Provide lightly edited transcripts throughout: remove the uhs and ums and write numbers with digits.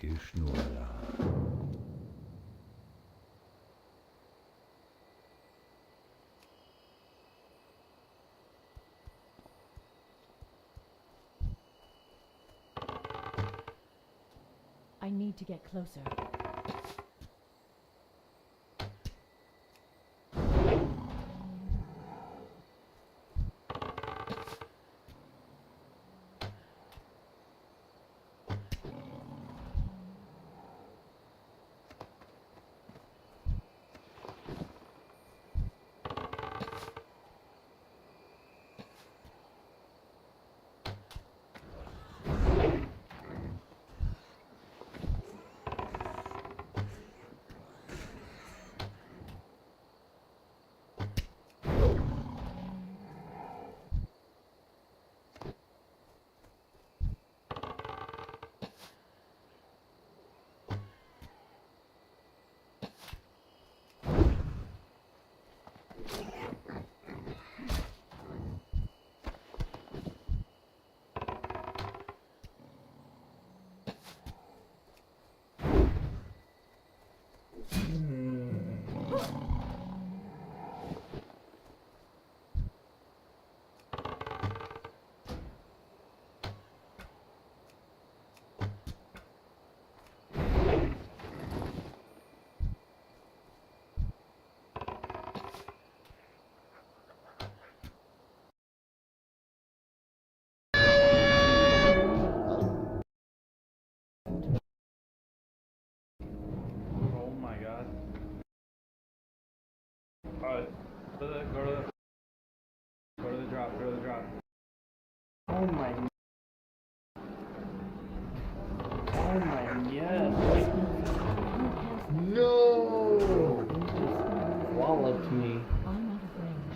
Geschnurrer. I need to get closer. Oh my god. Alright, go to the drop, go to the drop. Oh my. Oh my, yes. No! Walloped me. I'm out of range.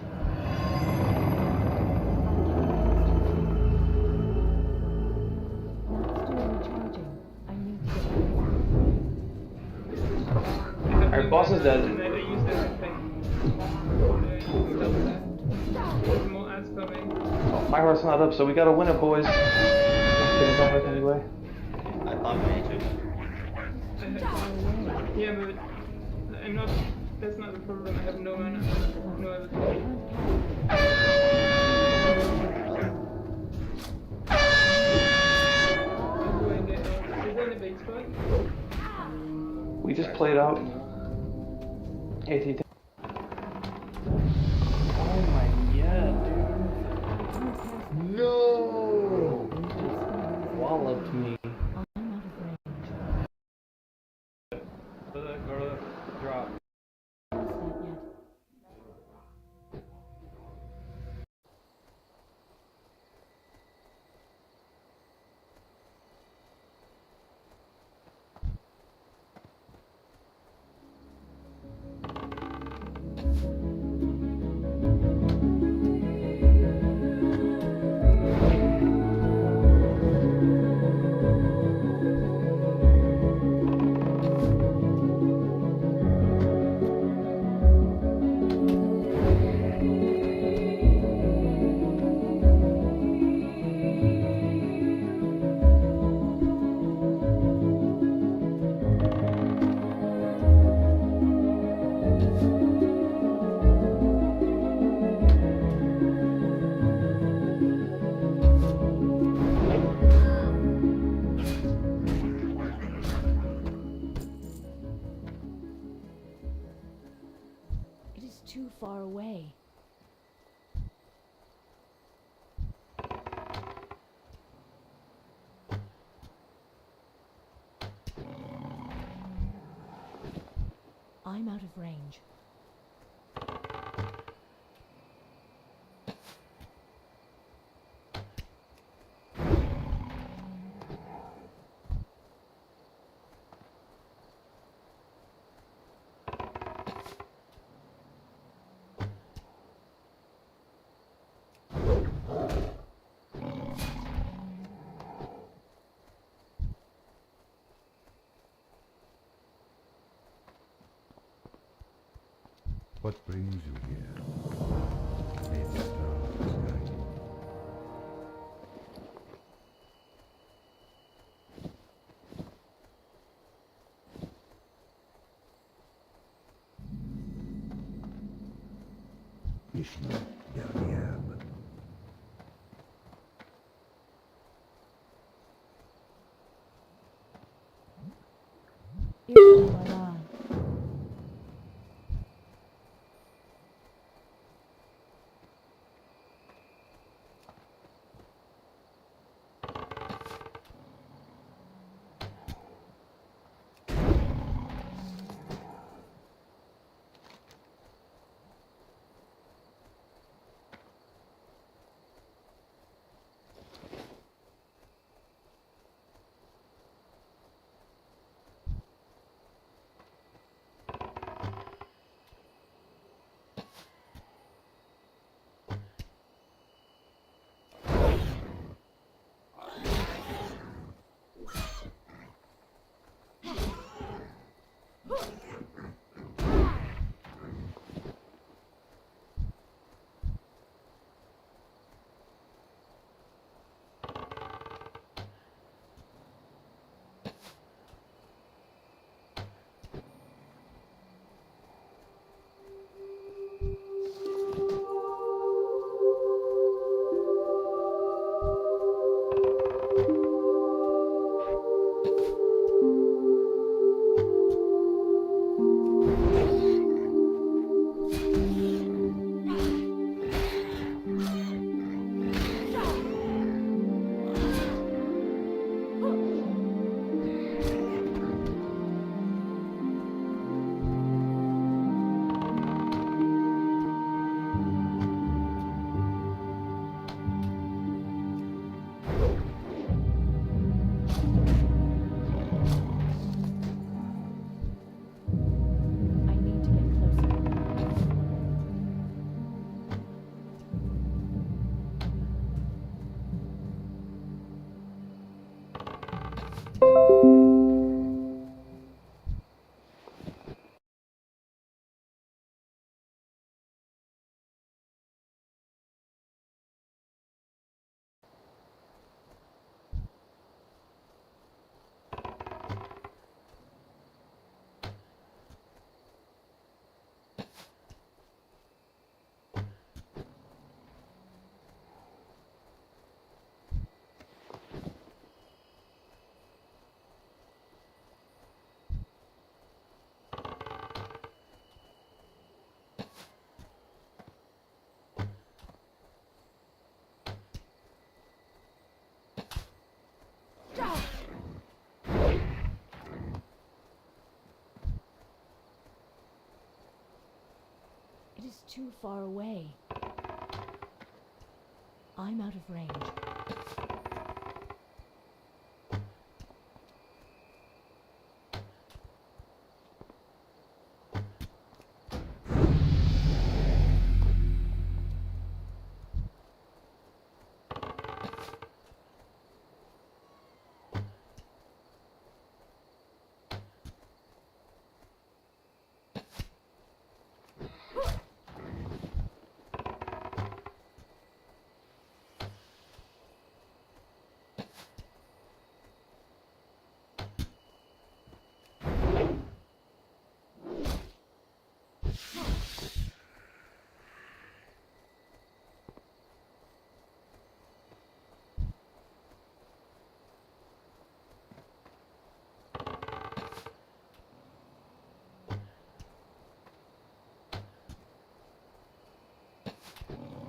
Not still recharging. I need to get closer. Alright, boss is dead. Oh, my heart's not up, so we gotta win it, boys. Kidding, don't look anyway. I thought Major. Yeah, but I'm not. That's not the problem. I have no mana. No other. Is there a big spot? We just played out AT. Oh my, yeah, dude. No! Walloped me. I'm out of range. Go to the drop. Not yet. It is too far away. I'm out of range. What brings you here? May the stars guide you. Ishmael Daliab. Irfan. I need to get closer. It is too far away. I'm out of range.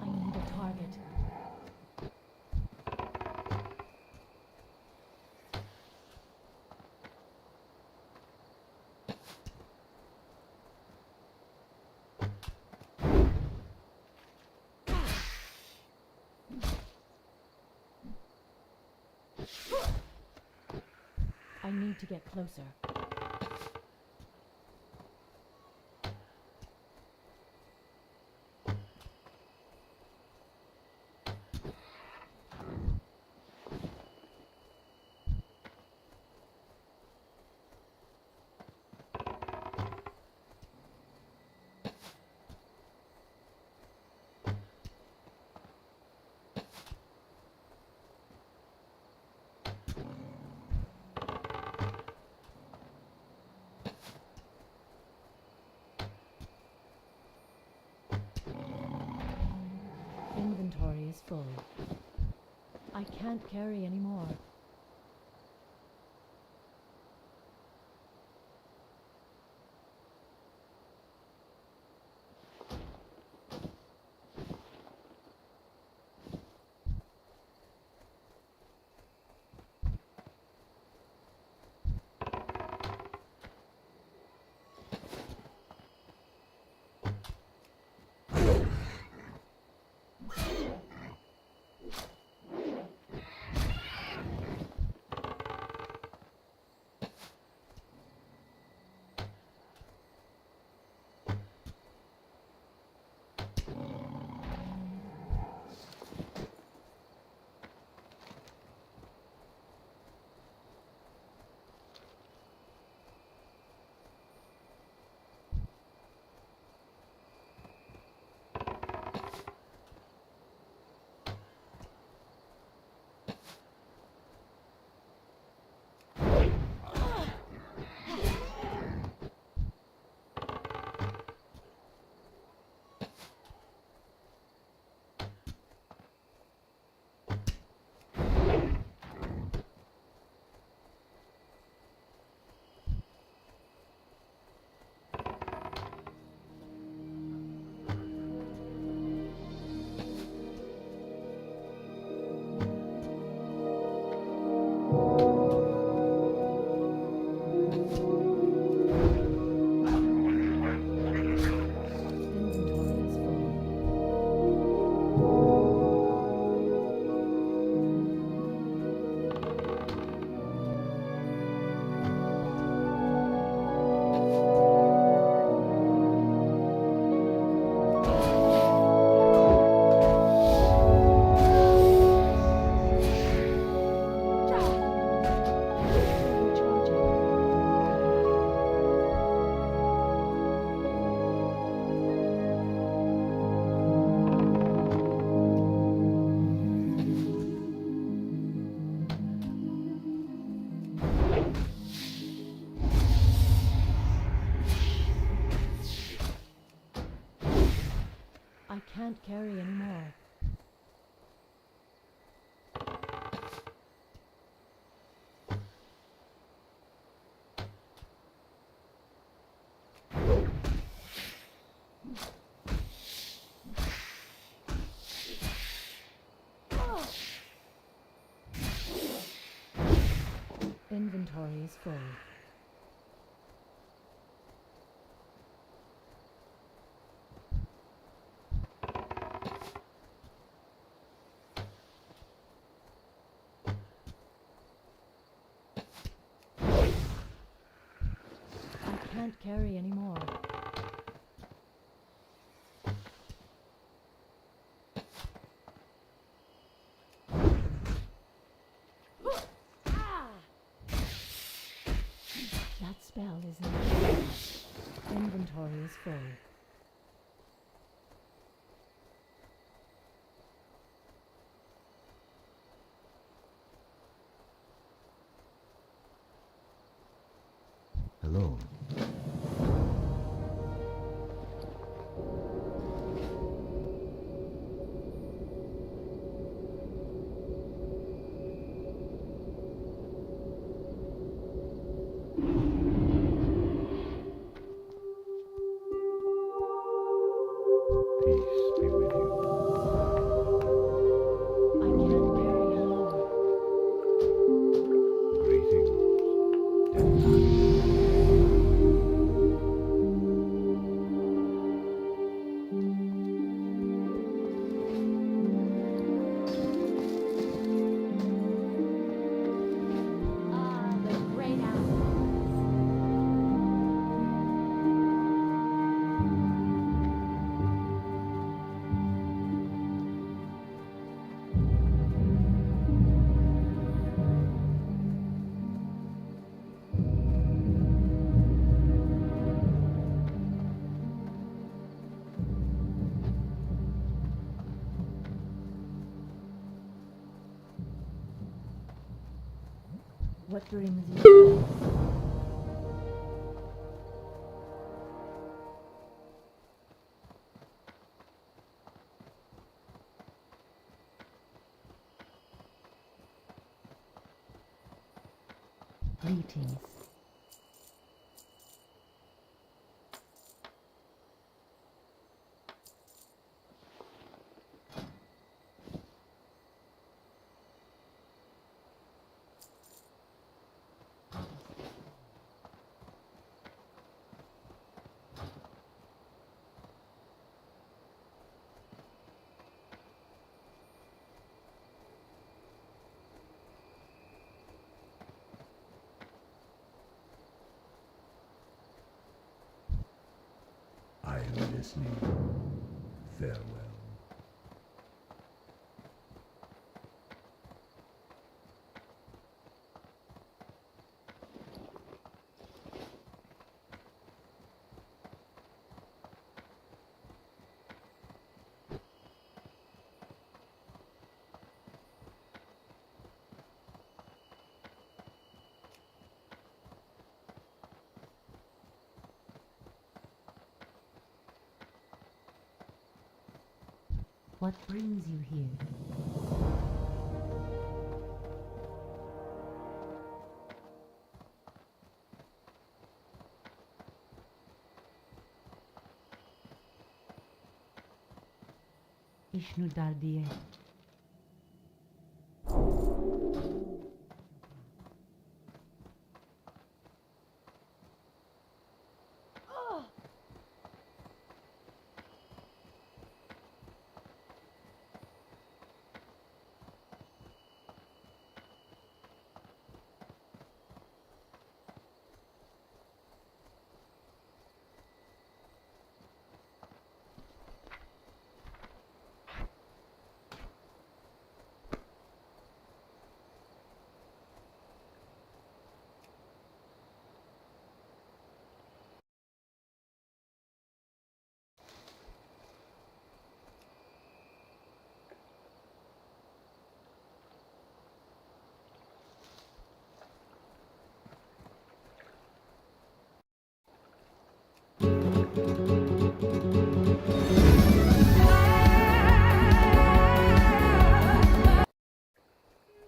I need a target. I need to get closer. full. I can't carry anymore. Inventory is full. I can't carry anymore. Inventory is full. I can't carry anymore. That spell is not. Inventory is full. Hello. Peace be with you. I can't carry anymore. Greetings, death. Ah, the great apple. What dreams you? Greetings. I am listening. Farewell. What brings you here? Ishnu Dardiye.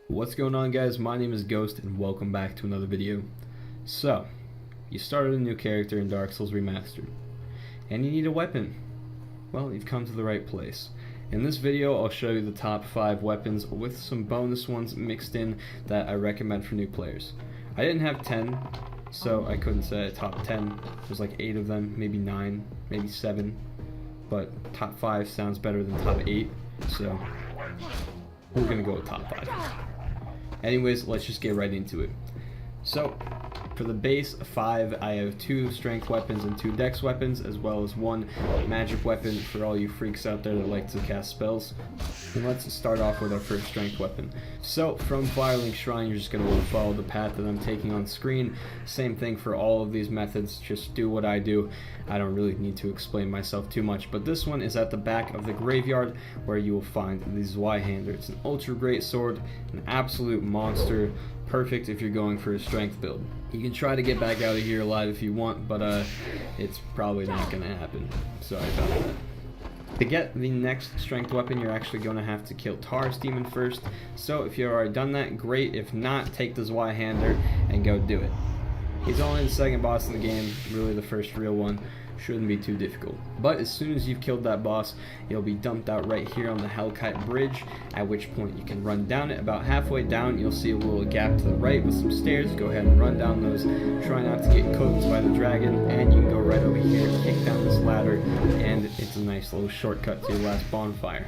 What's going on, guys? My name is Ghost and welcome back to another video. So, you started a new character in Dark Souls Remastered and you need a weapon. Well, you've come to the right place. In this video I'll show you the top 5 weapons with some bonus ones mixed in that I recommend for new players. I didn't have 10, so I couldn't say top 10. There's like 8 of them, maybe 9, maybe 7, but top 5 sounds better than top 8, so we're gonna go with top 5. Anyways, let's just get right into it. So, for the base 5, I have 2 strength weapons and 2 dex weapons, as well as 1 magic weapon for all you freaks out there that like to cast spells. And let's start off with our first strength weapon. So, from Firelink Shrine, you're just going to follow the path that I'm taking on screen. Same thing for all of these methods, just do what I do. I don't really need to explain myself too much, but this one is at the back of the graveyard where you will find the Zweihander. It's an ultra great sword, an absolute monster, perfect if you're going for a strength build. You can try to get back out of here alive if you want, but it's probably not going to happen. Sorry about that. To get the next strength weapon, you're actually going to have to kill Taurus Demon first. So if you've already done that, great. If not, take the Zweihander and go do it. He's only the second boss in the game, really the first real one. Shouldn't be too difficult. But as soon as you've killed that boss, you'll be dumped out right here on the Hellkite Bridge, at which point you can run down it. About halfway down, you'll see a little gap to the right with some stairs. Go ahead and run down those. Try not to get cooked by the dragon, and you can go right over here, kick down this ladder, and it's a nice little shortcut to your last bonfire.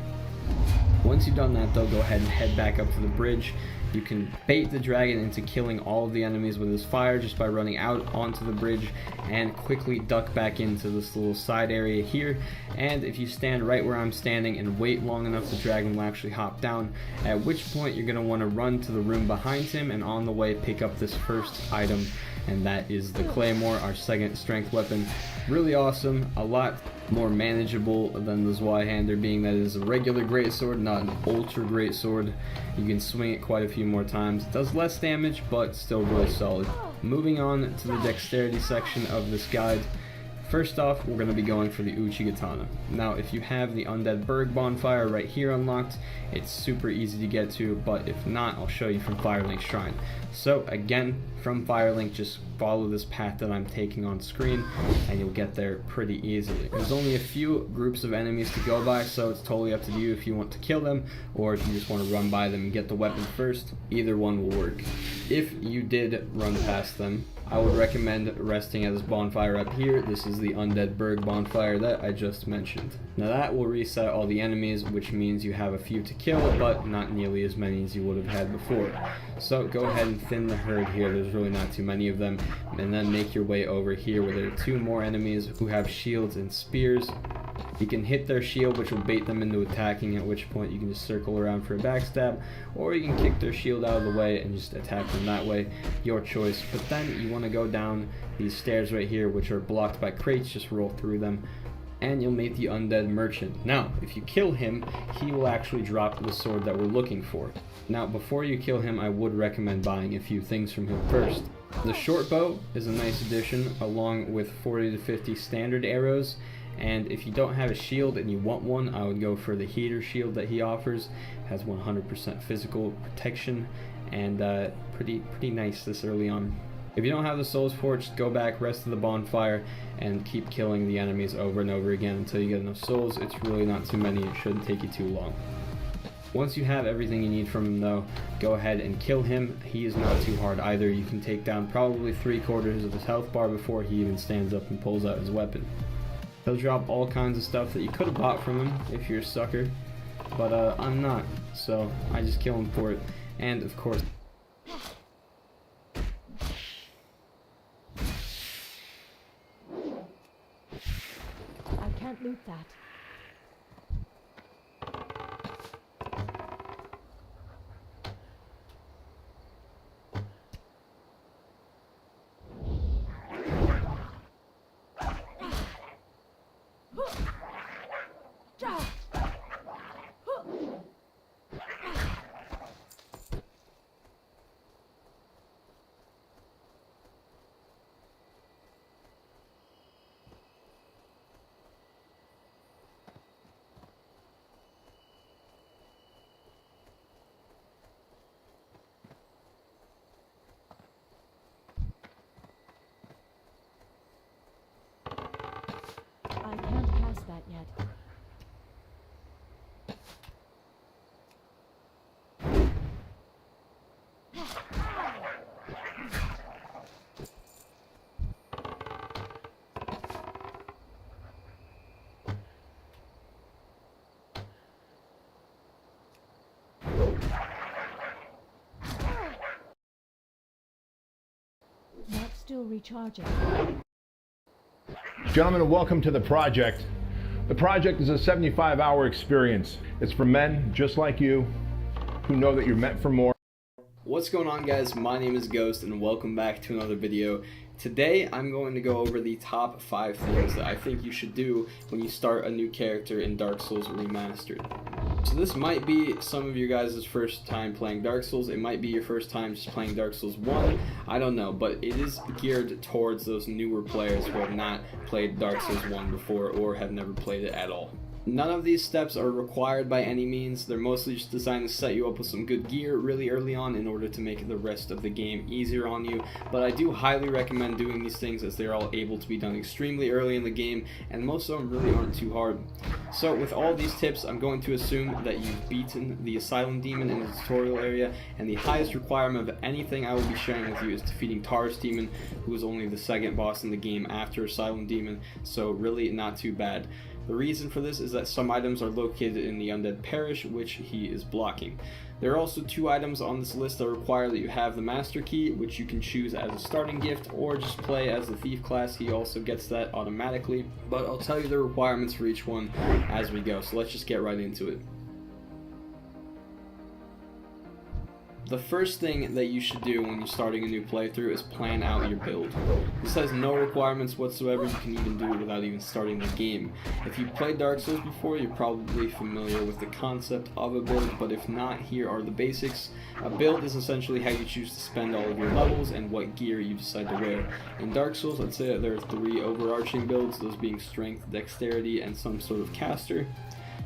Once you've done that though, go ahead and head back up to the bridge. You can bait the dragon into killing all of the enemies with his fire just by running out onto the bridge and quickly duck back into this little side area here. And if you stand right where I'm standing and wait long enough, the dragon will actually hop down, at which point you're going to want to run to the room behind him and on the way pick up this first item, and that is the Claymore, our second strength weapon. Really awesome, a lot more manageable than the Zweihander, being that it is a regular greatsword, not an ultra greatsword. You can swing it quite a few more times. It does less damage, but still really solid. Moving on to the dexterity section of this guide. First off, we're going to be going for the Uchigatana. Now, if you have the Undead Berg bonfire right here unlocked, it's super easy to get to, but if not, I'll show you from Firelink Shrine. So again, from Firelink, just follow this path that I'm taking on screen, and you'll get there pretty easily. There's only a few groups of enemies to go by, so it's totally up to you if you want to kill them, or if you just want to run by them and get the weapon first. Either one will work. If you did run past them, I would recommend resting at this bonfire up here. This is the Undead Berg bonfire that I just mentioned. Now that will reset all the enemies, which means you have a few to kill, but not nearly as many as you would have had before. So go ahead and thin the herd here, there's really not too many of them, and then make your way over here where there are 2 more enemies who have shields and spears. You can hit their shield, which will bait them into attacking, at which point you can just circle around for a backstab, or you can kick their shield out of the way and just attack them that way, your choice. But then you want to go down these stairs right here, which are blocked by crates, just roll through them, and you'll meet the Undead Merchant. Now, if you kill him, he will actually drop the sword that we're looking for. Now, before you kill him, I would recommend buying a few things from him first. The short bow is a nice addition, along with 40 to 50 standard arrows. And if you don't have a shield and you want one, I would go for the heater shield that he offers. It has 100% physical protection and pretty nice this early on. If you don't have the Souls Forge, go back, rest of the bonfire, and keep killing the enemies over and over again until you get enough souls. It's really not too many, it shouldn't take you too long. Once you have everything you need from him though, go ahead and kill him. He is not too hard either. You can take down probably 3/4 of his health bar before he even stands up and pulls out his weapon. He'll drop all kinds of stuff that you could have bought from him if you're a sucker, but I'm not, so I just kill him for it. And of course, I can't loot that. I can't pass that yet. That's still recharging. Gentlemen, welcome to the project. The project is a 75-hour experience. It's for men just like you who know that you're meant for more. what's going on, guys? My name is Ghost and welcome back to another video. Today I'm going to go over the top 5 things that I think you should do when you start a new character in Dark Souls Remastered. So this might be some of you guys' first time playing Dark Souls, it might be your first time just playing Dark Souls 1, I don't know, but it is geared towards those newer players who have not played Dark Souls 1 before or have never played it at all. None of these steps are required by any means. They're mostly just designed to set you up with some good gear really early on in order to make the rest of the game easier on you. But I do highly recommend doing these things as they're all able to be done extremely early in the game, and most of them really aren't too hard. So with all these tips, I'm going to assume that you've beaten the Asylum Demon in the tutorial area, and the highest requirement of anything I will be sharing with you is defeating Taurus Demon, who is only the second boss in the game after Asylum Demon, so really not too bad. The reason for this is that some items are located in the Undead Parish, which he is blocking. There are also 2 items on this list that require that you have the Master Key, which you can choose as a starting gift, or just play as the Thief class. He also gets that automatically, but I'll tell you the requirements for each one as we go, so let's just get right into it. The first thing that you should do when you're starting a new playthrough is plan out your build. This has no requirements whatsoever. You can even do it without even starting the game. If you've played Dark Souls before, you're probably familiar with the concept of a build, but if not, here are the basics. A build is essentially how you choose to spend all of your levels and what gear you decide to wear. In Dark Souls, I'd say that there are 3 overarching builds, those being Strength, Dexterity, and some sort of caster.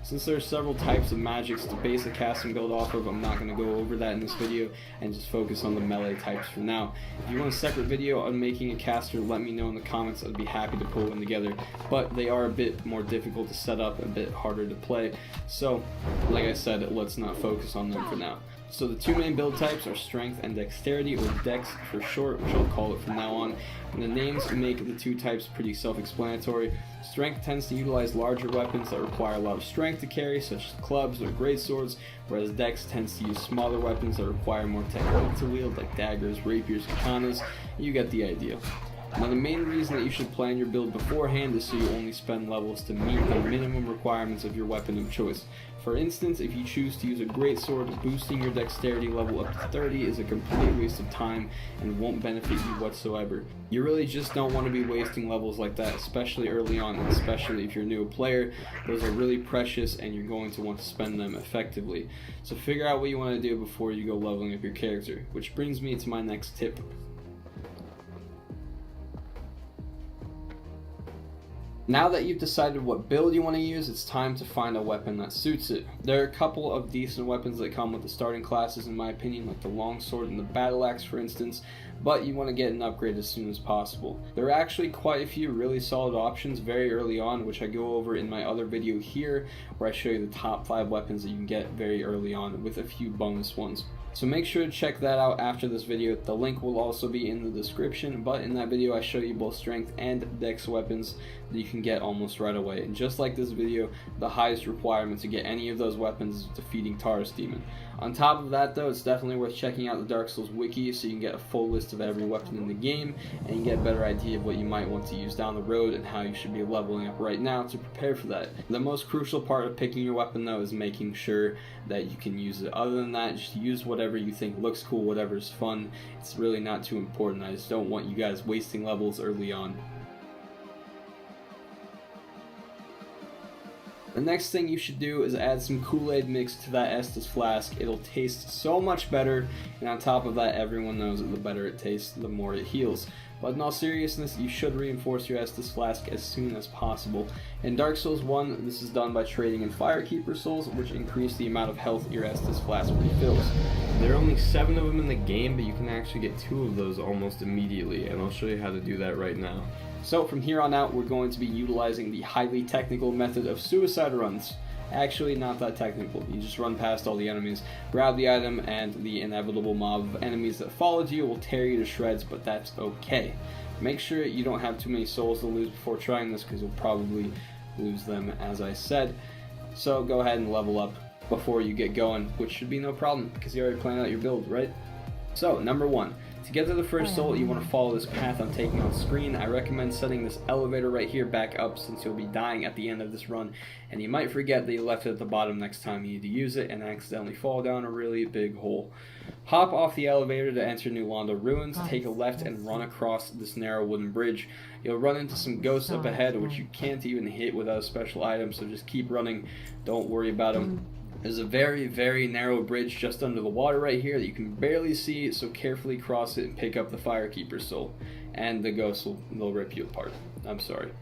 Since there are several types of magics to base a casting build off of, I'm not going to go over that in this video and just focus on the melee types for now. If you want a separate video on making a caster, let me know in the comments. I'd be happy to pull one together, but they are a bit more difficult to set up, a bit harder to play, so like I said, let's not focus on them for now. So the 2 main build types are Strength and Dexterity, or Dex for short, which I'll call it from now on. And the names make the 2 types pretty self-explanatory. Strength tends to utilize larger weapons that require a lot of strength to carry, such as clubs or greatswords, whereas Dex tends to use smaller weapons that require more technique to wield, like daggers, rapiers, katanas. You get the idea. Now, the main reason that you should plan your build beforehand is so you only spend levels to meet the minimum requirements of your weapon of choice. For instance, if you choose to use a greatsword, boosting your dexterity level up to 30 is a complete waste of time and won't benefit you whatsoever. You really just don't want to be wasting levels like that, especially early on, and especially if you're a new player. Those are really precious and you're going to want to spend them effectively. So figure out what you want to do before you go leveling up your character, which brings me to my next tip. Now that you've decided what build you want to use, it's time to find a weapon that suits it. There are a couple of decent weapons that come with the starting classes in my opinion, like the longsword and the battle axe for instance, but you want to get an upgrade as soon as possible. There are actually quite a few really solid options very early on, which I go over in my other video here, where I show you the top 5 weapons that you can get very early on, with a few bonus ones. So make sure to check that out after this video. The link will also be in the description, but in that video I show you both strength and dex weapons that you can get almost right away. And just like this video, the highest requirement to get any of those weapons is defeating Taurus Demon. On top of that though, it's definitely worth checking out the Dark Souls wiki so you can get a full list of every weapon in the game and you get a better idea of what you might want to use down the road and how you should be leveling up right now to prepare for that. The most crucial part of picking your weapon though is making sure that you can use it. Other than that, just use whatever you think looks cool, whatever's fun. It's really not too important. I just don't want you guys wasting levels early on. The next thing you should do is add some Kool-Aid mix to that Estus flask. It'll taste so much better, and on top of that, everyone knows that the better it tastes, the more it heals. But in all seriousness, you should reinforce your Estus flask as soon as possible. In Dark Souls 1, this is done by trading in Firekeeper souls, which increase the amount of health your Estus flask refills. There are only 7 of them in the game, but you can actually get 2 of those almost immediately, and I'll show you how to do that right now. So from here on out, we're going to be utilizing the highly technical method of suicide runs. Actually, not that technical. You just run past all the enemies, grab the item, and the inevitable mob of enemies that followed you will tear you to shreds, but that's okay. Make sure you don't have too many souls to lose before trying this, because you'll probably lose them, as I said. So go ahead and level up before you get going, which should be no problem, because you already planned out your build, right? So, number 1. To get to the first soul, you want to follow this path I'm taking on screen. I recommend setting this elevator right here back up, since you'll be dying at the end of this run, and you might forget that you left it at the bottom next time you need to use it and accidentally fall down a really big hole. Hop off the elevator to enter New Londo Ruins, take a left and run across this narrow wooden bridge. You'll run into some ghosts up ahead, which you can't even hit without a special item, so just keep running, don't worry about them. There's a very, very narrow bridge just under the water right here that you can barely see, so carefully cross it and pick up the Firekeeper soul. And the ghosts will rip you apart. I'm sorry.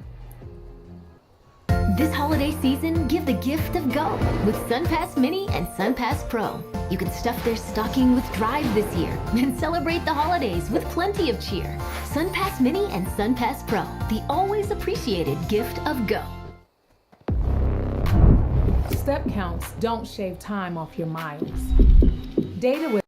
This holiday season, give the gift of Go with SunPass Mini and SunPass Pro. You can stuff their stocking with Drive this year and celebrate the holidays with plenty of cheer. SunPass Mini and SunPass Pro, the always appreciated gift of Go. Step counts don't shave time off your miles. Data with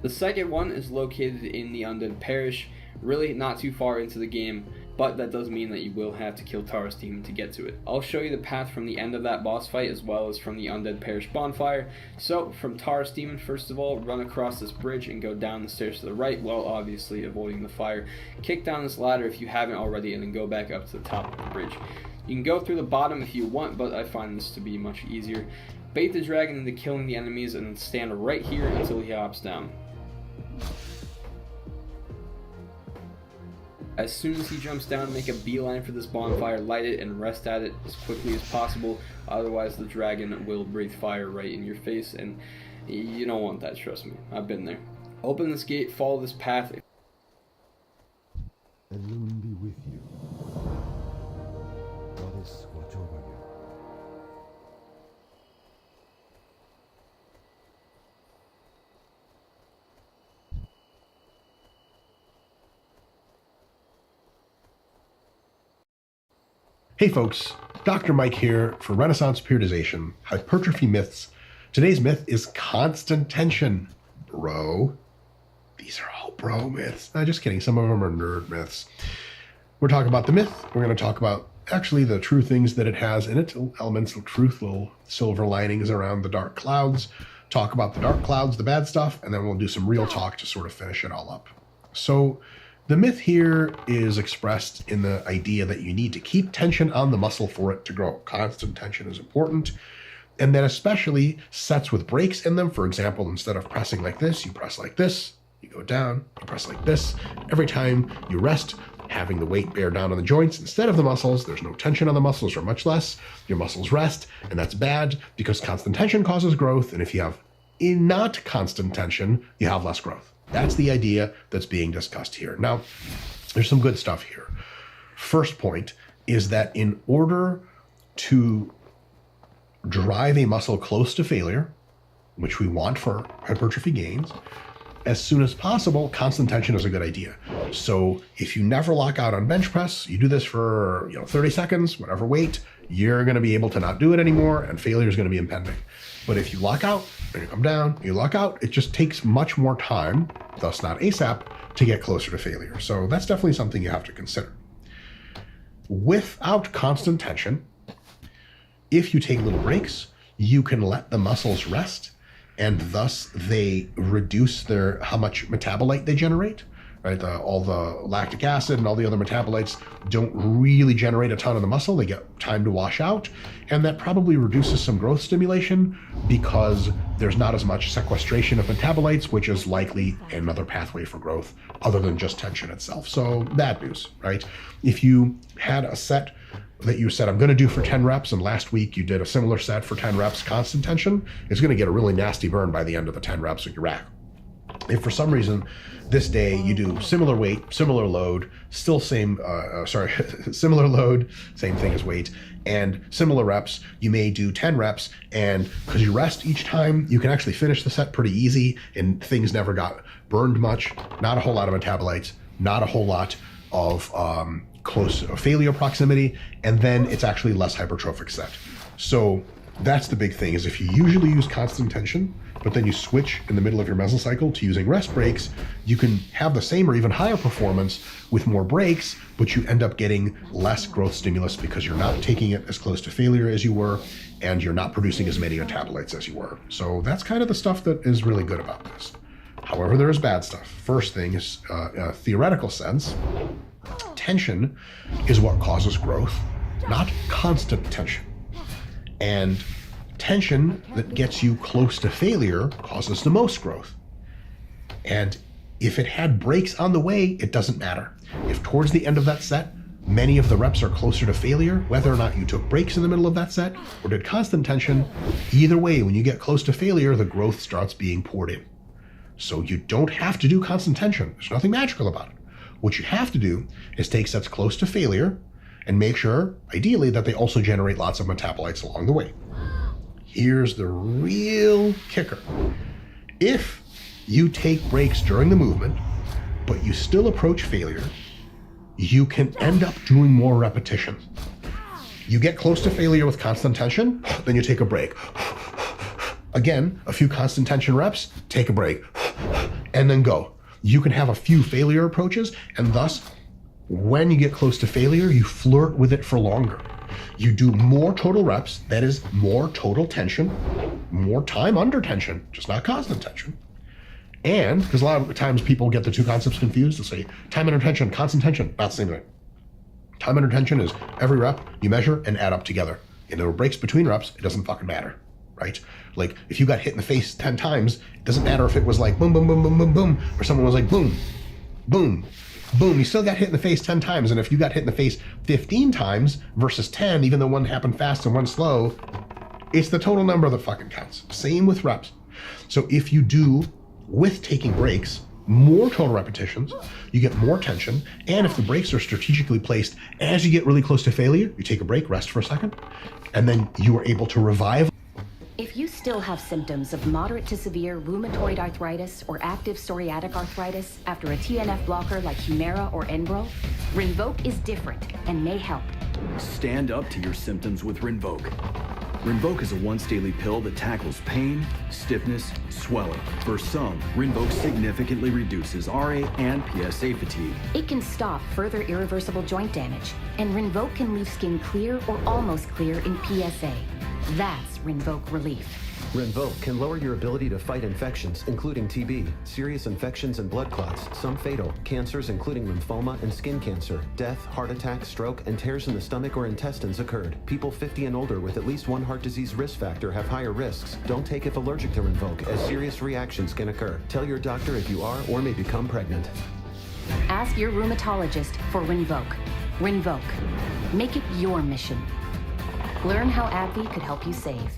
The second one is located in the Undead Parish, really not too far into the game, but that does mean that you will have to kill Taurus Demon to get to it. I'll show you the path from the end of that boss fight as well as from the Undead Parish bonfire. So from Taurus Demon, first of all, run across this bridge and go down the stairs to the right while obviously avoiding the fire. Kick down this ladder if you haven't already and then go back up to the top of the bridge. You can go through the bottom if you want, but I find this to be much easier. Bait the dragon into killing the enemies and then stand right here until he hops down. As soon as he jumps down, make a beeline for this bonfire, light it, and rest at it as quickly as possible. Otherwise, the dragon will breathe fire right in your face, and you don't want that, trust me. I've been there. Open this gate, follow this path. Elune be with you. Goddess, watch over you. Hey folks, Dr. Mike here for Renaissance Periodization, Hypertrophy Myths. Today's myth is constant tension. Bro. These are all bro myths. Just kidding, some of them are nerd myths. We're talking about the myth. We're going to talk about actually the true things that it has in it, elements of truth, little silver linings around the dark clouds. Talk about the dark clouds, the bad stuff, and then we'll do some real talk to sort of finish it all up. So the myth here is expressed in the idea that you need to keep tension on the muscle for it to grow. Constant tension is important, and that especially sets with breaks in them. For example, instead of pressing like this, you press like this, you go down, you press like this. Every time you rest, having the weight bear down on the joints instead of the muscles, there's no tension on the muscles or much less. Your muscles rest, and that's bad because constant tension causes growth, and if you have not constant tension, you have less growth. That's the idea that's being discussed here. Now, there's some good stuff here. First point is that in order to drive a muscle close to failure, which we want for hypertrophy gains, as soon as possible, constant tension is a good idea. So if you never lock out on bench press, you do this for 30 seconds, whatever weight, you're going to be able to not do it anymore, and failure is going to be impending. But if you lock out, and you come down, you lock out, it just takes much more time, thus not ASAP, to get closer to failure. So that's definitely something you have to consider. Without constant tension, if you take little breaks, you can let the muscles rest, and thus they reduce how much metabolite they generate. Right, all the lactic acid and all the other metabolites don't really generate a ton of the muscle. They get time to wash out, and that probably reduces some growth stimulation because there's not as much sequestration of metabolites, which is likely another pathway for growth other than just tension itself. So bad news, right? If you had a set that you said, I'm going to do for 10 reps, and last week you did a similar set for 10 reps, constant tension, it's going to get a really nasty burn by the end of the 10 reps with your rack. If for some reason this day you do similar weight, similar load, still similar load, same thing as weight, and similar reps, you may do 10 reps, and because you rest each time, you can actually finish the set pretty easy, and things never got burned much, not a whole lot of metabolites, not a whole lot of close failure proximity, and then it's actually less hypertrophic set. So that's the big thing, is if you usually use constant tension, but then you switch in the middle of your mesocycle to using rest breaks, you can have the same or even higher performance with more breaks, but you end up getting less growth stimulus because you're not taking it as close to failure as you were, and you're not producing as many metabolites as you were. So that's kind of the stuff that is really good about this. However, there is bad stuff. First thing is, in a theoretical sense, tension is what causes growth, not constant tension. And tension that gets you close to failure causes the most growth. And if it had breaks on the way, it doesn't matter. If towards the end of that set, many of the reps are closer to failure, whether or not you took breaks in the middle of that set or did constant tension, either way, when you get close to failure, the growth starts being poured in. So you don't have to do constant tension. There's nothing magical about it. What you have to do is take sets close to failure and make sure, ideally, that they also generate lots of metabolites along the way. Here's the real kicker. If you take breaks during the movement, but you still approach failure, you can end up doing more repetitions. You get close to failure with constant tension, then you take a break. Again, a few constant tension reps, take a break, and then go. You can have a few failure approaches, and thus, when you get close to failure, you flirt with it for longer. You do more total reps, that is more total tension, more time under tension, just not constant tension. And, because a lot of times people get the two concepts confused, they'll say time under tension, constant tension, not the same thing. Time under tension is every rep you measure and add up together. And there are breaks between reps, it doesn't fucking matter, right? Like if you got hit in the face 10 times, it doesn't matter if it was like boom, boom, boom, boom, boom, boom, or someone was like boom, boom, boom, you still got hit in the face 10 times. And if you got hit in the face 15 times versus 10, even though one happened fast and one slow, it's the total number that fucking counts. Same with reps. So if you do, with taking breaks, more total repetitions, you get more tension. And if the breaks are strategically placed as you get really close to failure, you take a break, rest for a second, and then you are able to revive. If you still have symptoms of moderate to severe rheumatoid arthritis or active psoriatic arthritis after a TNF blocker like Humira or Enbrel, Rinvoq is different and may help. Stand up to your symptoms with Rinvoq. Rinvoq is a once-daily pill that tackles pain, stiffness, swelling. For some, Rinvoq significantly reduces RA and PSA fatigue. It can stop further irreversible joint damage, and Rinvoq can leave skin clear or almost clear in PSA. That's Rinvoq Relief. Rinvoq can lower your ability to fight infections, including TB, serious infections and blood clots, some fatal, cancers including lymphoma and skin cancer, death, heart attack, stroke, and tears in the stomach or intestines occurred. People 50 and older with at least one heart disease risk factor have higher risks. Don't take if allergic to Rinvoq, as serious reactions can occur. Tell your doctor if you are or may become pregnant. Ask your rheumatologist for Rinvoq. Rinvoq. Make it your mission. Learn how AbbVie could help you save.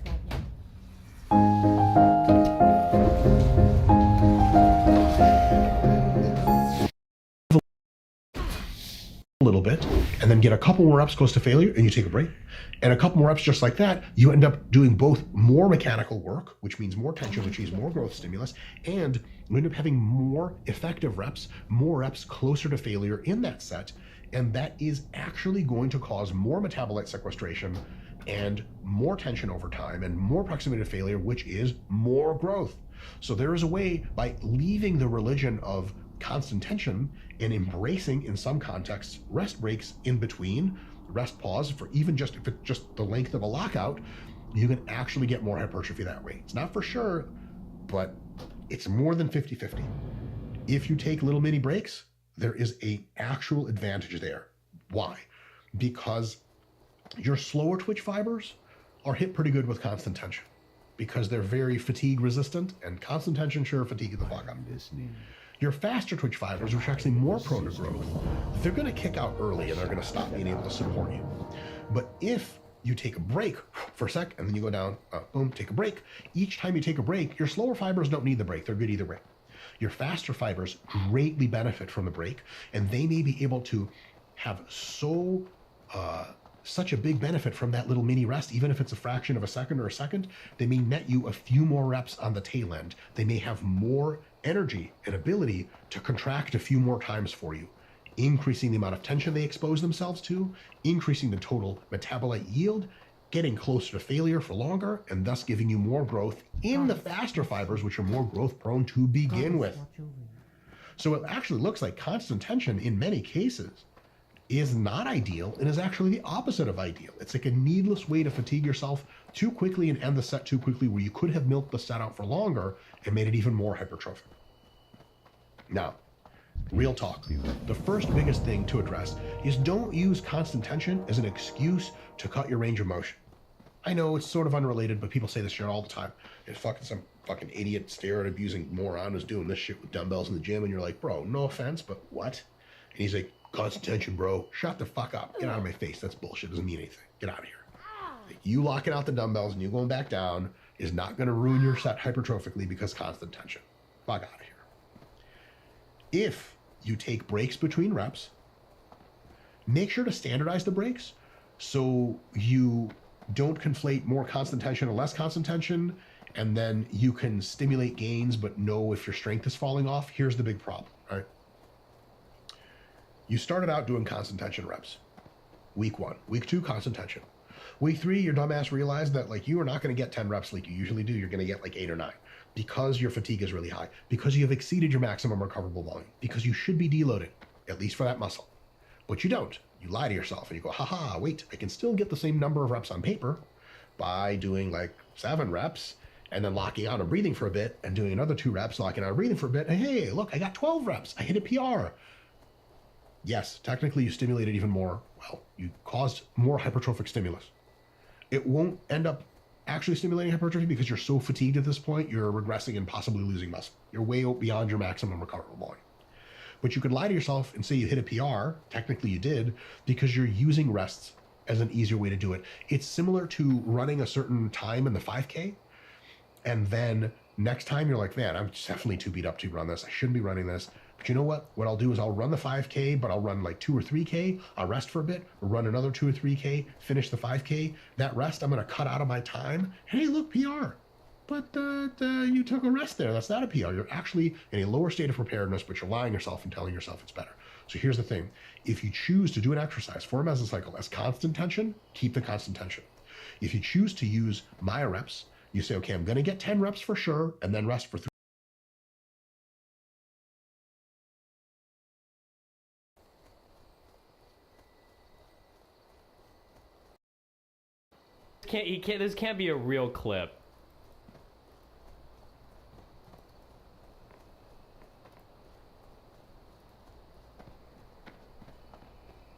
A little bit, and then get a couple more reps close to failure, and you take a break. And a couple more reps just like that, you end up doing both more mechanical work, which means more tension, which means more growth stimulus, and you end up having more effective reps, more reps closer to failure in that set, and that is actually going to cause more metabolite sequestration and more tension over time and more proximity to failure, which is more growth. So there is a way, by leaving the religion of constant tension and embracing, in some contexts, rest breaks in between, rest pause for even just if it's just the length of a lockout, you can actually get more hypertrophy that way. It's not for sure, but it's more than 50-50. If you take little mini breaks, there is a actual advantage there. Why? Because your slower twitch fibers are hit pretty good with constant tension because they're very fatigue resistant, and constant tension sure fatigue the fuck up. Your faster twitch fibers, which are actually more prone to growth, they're going to kick out early and they're going to stop being able to support you. But if you take a break for a sec and then you go down, boom, take a break. Each time you take a break, your slower fibers don't need the break. They're good either way. Your faster fibers greatly benefit from the break, and they may be able to have such a big benefit from that little mini rest, even if it's a fraction of a second or a second. They may net you a few more reps on the tail end. They may have more energy and ability to contract a few more times for you, increasing the amount of tension they expose themselves to, increasing the total metabolite yield, getting closer to failure for longer, and thus giving you more growth in the faster fibers, which are more growth prone to begin with. So it actually looks like constant tension in many cases is not ideal and is actually the opposite of ideal. It's like a needless way to fatigue yourself too quickly and end the set too quickly, where you could have milked the set out for longer and made it even more hypertrophic. Now, real talk. The first biggest thing to address is don't use constant tension as an excuse to cut your range of motion. I know it's sort of unrelated, but people say this shit all the time. It's some fucking idiot steroid abusing moron who's doing this shit with dumbbells in the gym, and you're like, bro, no offense, but what? And he's like, constant tension, bro. Shut the fuck up. Get out of my face. That's bullshit. Doesn't mean anything. Get out of here. Like, you locking out the dumbbells and you going back down is not going to ruin your set hypertrophically because constant tension. Fuck out of here. If you take breaks between reps, make sure to standardize the breaks so you don't conflate more constant tension or less constant tension, and then you can stimulate gains but know if your strength is falling off. Here's the big problem, all right? You started out doing constant tension reps. Week 1. Week 2, constant tension. Week 3, your dumbass realized that like you are not going to get 10 reps like you usually do. You're going to get like 8 or 9 because your fatigue is really high, because you have exceeded your maximum recoverable volume, because you should be deloading, at least for that muscle. But you don't. You lie to yourself and you go, haha, wait, I can still get the same number of reps on paper by doing like 7 reps and then locking out and breathing for a bit and doing another 2 reps, locking out and breathing for a bit. And hey, look, I got 12 reps. I hit a PR. Yes, technically you stimulated even more. Well, you caused more hypertrophic stimulus. It won't end up actually stimulating hypertrophy because you're so fatigued at this point, you're regressing and possibly losing muscle. You're way beyond your maximum recoverable volume. But you could lie to yourself and say you hit a PR, technically you did, because you're using rests as an easier way to do it. It's similar to running a certain time in the 5K, and then next time you're like, man, I'm definitely too beat up to run this. I shouldn't be running this. But you know what? What I'll do is I'll run the 5K, but I'll run like 2 or 3K. I'll rest for a bit, run another 2 or 3K, finish the 5K. That rest I'm going to cut out of my time. Hey, look, PR. But you took a rest there. That's not a PR. You're actually in a lower state of preparedness, but you're lying yourself and telling yourself it's better. So here's the thing. If you choose to do an exercise for a mesocycle as constant tension, keep the constant tension. If you choose to use Maya reps, you say, okay, I'm going to get 10 reps for sure, and then rest for 3. This can't be a real clip.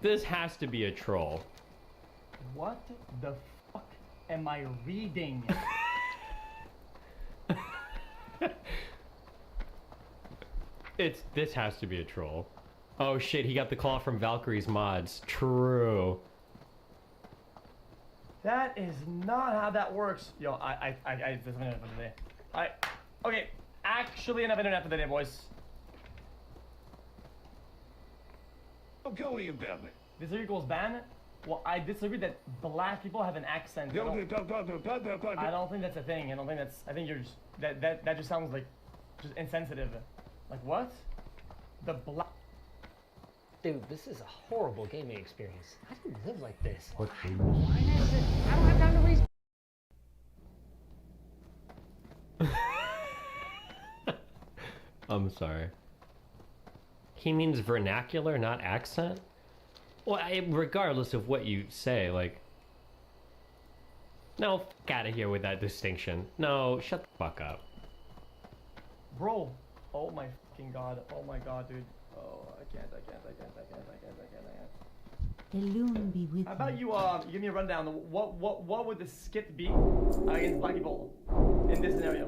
This has to be a troll. What the fuck am I reading? This has to be a troll. Oh shit, he got the call from Valkyrie's mods. True. That is not how that works. Yo, this is enough for the day. Okay, actually enough internet for the day, boys. Go about it. Disagree equals ban? Well, I disagree that black people have an accent. I don't think that's a thing. I think you're just, that just sounds like just insensitive. Like what? The black. Dude, this is a horrible gaming experience. I didn't live like this. What I don't have time to reason. I'm sorry. He means vernacular, not accent? Well, regardless of what you say, like... No, f*** out of here with that distinction. No, shut the fuck up. Bro, oh my fucking god. Oh my god, dude. Oh, I can't. Elune be with How about you give me a rundown? What would the skip be against black people in this scenario?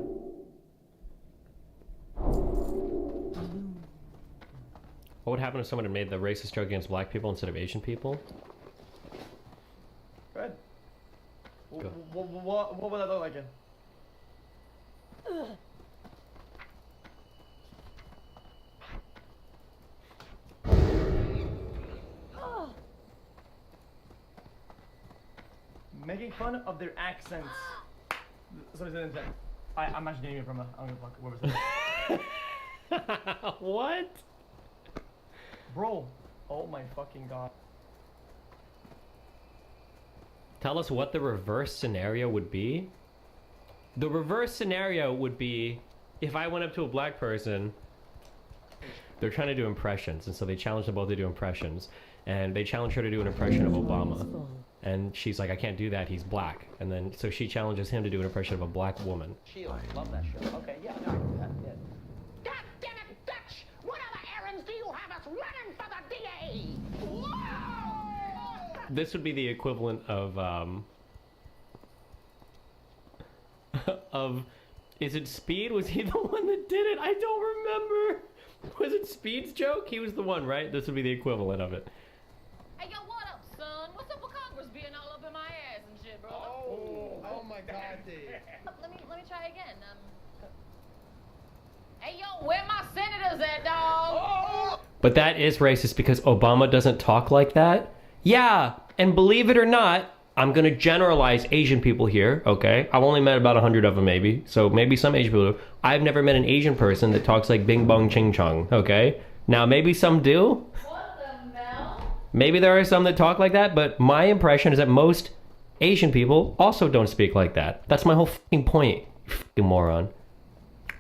What would happen if someone had made the racist joke against black people instead of Asian people? Go ahead. Go. What would that look like? Making fun of their accents. Somebody said in chat. I'm actually getting it from I don't give a fuck. Whoever said it. What? Bro, oh my fucking god. Tell us what the reverse scenario would be? The reverse scenario would be if I went up to a black person, they're trying to do impressions, and so they challenge them both to do impressions, and they challenge her to do an impression of Obama. And she's like, I can't do that, he's black. And then, so she challenges him to do an impression of a black woman. Shield, love that show. Okay, yeah, no, I can do that. Yeah. God damn it, Dutch! What other errands do you have us running for the DA? Whoa! This would be the equivalent of, is it Speed? Was he the one that did it? I don't remember. Was it Speed's joke? He was the one, right? This would be the equivalent of it. Hey, yo, what up, son? What's up with Congress being all up in my ass and shit, bro? Oh my god, dude. Let me try again. Hey, yo, where my senators at, dog? But that is racist because Obama doesn't talk like that. Yeah, and believe it or not, I'm gonna generalize Asian people here, okay? I've only met about 100 of them maybe, so maybe some Asian people do. I've never met an Asian person that talks like Bing Bong Ching Chong, okay? Now maybe some do. What the hell? Maybe there are some that talk like that, but my impression is that most Asian people also don't speak like that. That's my whole fucking point, you fucking moron.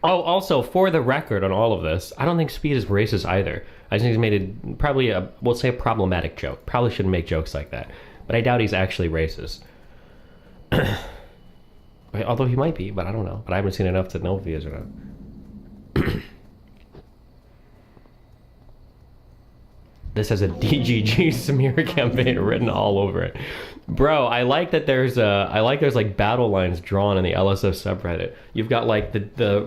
Oh, also, for the record on all of this, I don't think Speed is racist either. I think he's made probably a, we'll say a problematic joke. Probably shouldn't make jokes like that. But I doubt he's actually racist. Although he might be, but I don't know. But I haven't seen enough to know if he is or not. This has a DGG smear campaign written all over it. Bro, I like that there's like battle lines drawn in the LSF subreddit. You've got like the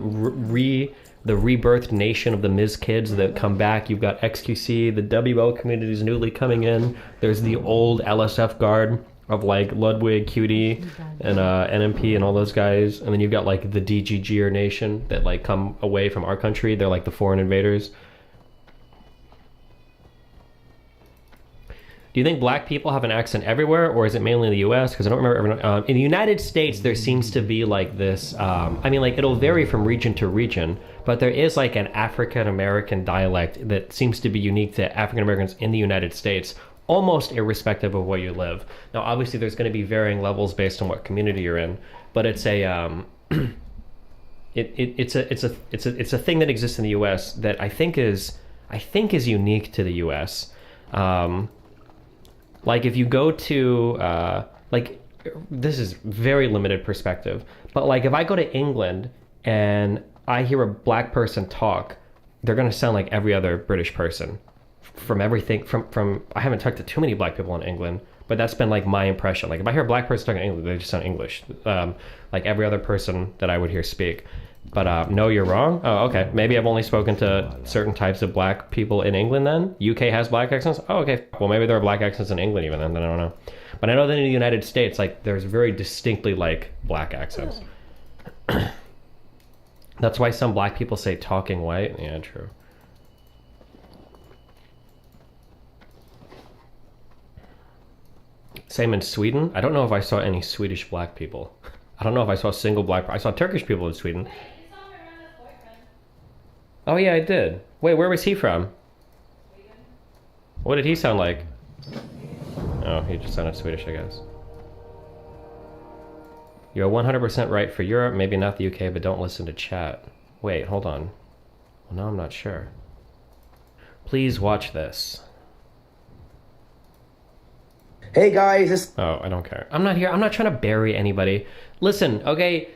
rebirthed nation of the Ms. Kids that come back. You've got XQC, the WL community is newly coming in. There's the old LSF guard of like Ludwig, QD, and NMP and all those guys. And then you've got like the DGGer nation that like come away from our country. They're like the foreign invaders. Do you think black people have an accent everywhere, or is it mainly in the U.S.? Because I don't remember everyone. In the United States, there seems to be like this. I mean, like it'll vary from region to region, but there is like an African American dialect that seems to be unique to African Americans in the United States, almost irrespective of where you live. Now, obviously, there's going to be varying levels based on what community you're in, but it's a it's a thing that exists in the U.S. that I think is unique to the U.S. Like if you go to like, this is very limited perspective, but like if I go to England and I hear a black person talk, they're gonna sound like every other British person. From everything from I haven't talked to too many black people in England, but that's been like my impression. Like if I hear a black person talking English, they just sound English, like every other person that I would hear speak. But no, you're wrong. Oh, okay. Maybe I've only spoken to certain types of black people in England then. UK has black accents? Oh, okay. Well, maybe there are black accents in England even then. I don't know. But I know that in the United States, like, there's very distinctly, like, black accents. That's why some black people say talking white. Yeah, true. Same in Sweden. I don't know if I saw any Swedish black people. I don't know if I saw a single black... I saw Turkish people in Sweden. Oh yeah, I did. Wait, where was he from? What did he sound like? Oh, he just sounded Swedish, I guess. You're 100% right for Europe, maybe not the UK, but don't listen to chat. Wait, hold on. Well, now I'm not sure. Please watch this. Hey guys, Oh, I don't care. I'm not here. I'm not trying to bury anybody. Listen, okay?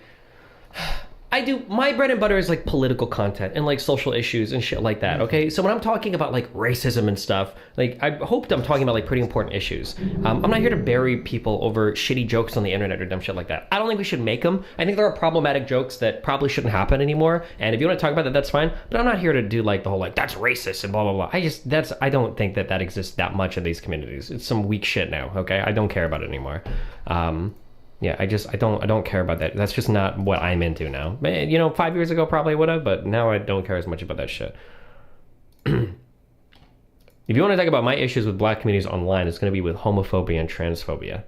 My bread and butter is like political content and like social issues and shit like that, okay? So when I'm talking about like racism and stuff, like I hope I'm talking about like pretty important issues. I'm not here to bury people over shitty jokes on the internet or dumb shit like that. I don't think we should make them. I think there are problematic jokes that probably shouldn't happen anymore. And if you want to talk about that, that's fine. But I'm not here to do like the whole like, that's racist and blah, blah, blah. I don't think that exists that much in these communities. It's some weak shit now, okay? I don't care about it anymore. Yeah, I don't care about that. That's just not what I'm into now. You know, 5 years ago probably would have, but now I don't care as much about that shit. If you want to talk about my issues with black communities online, it's going to be with homophobia and transphobia.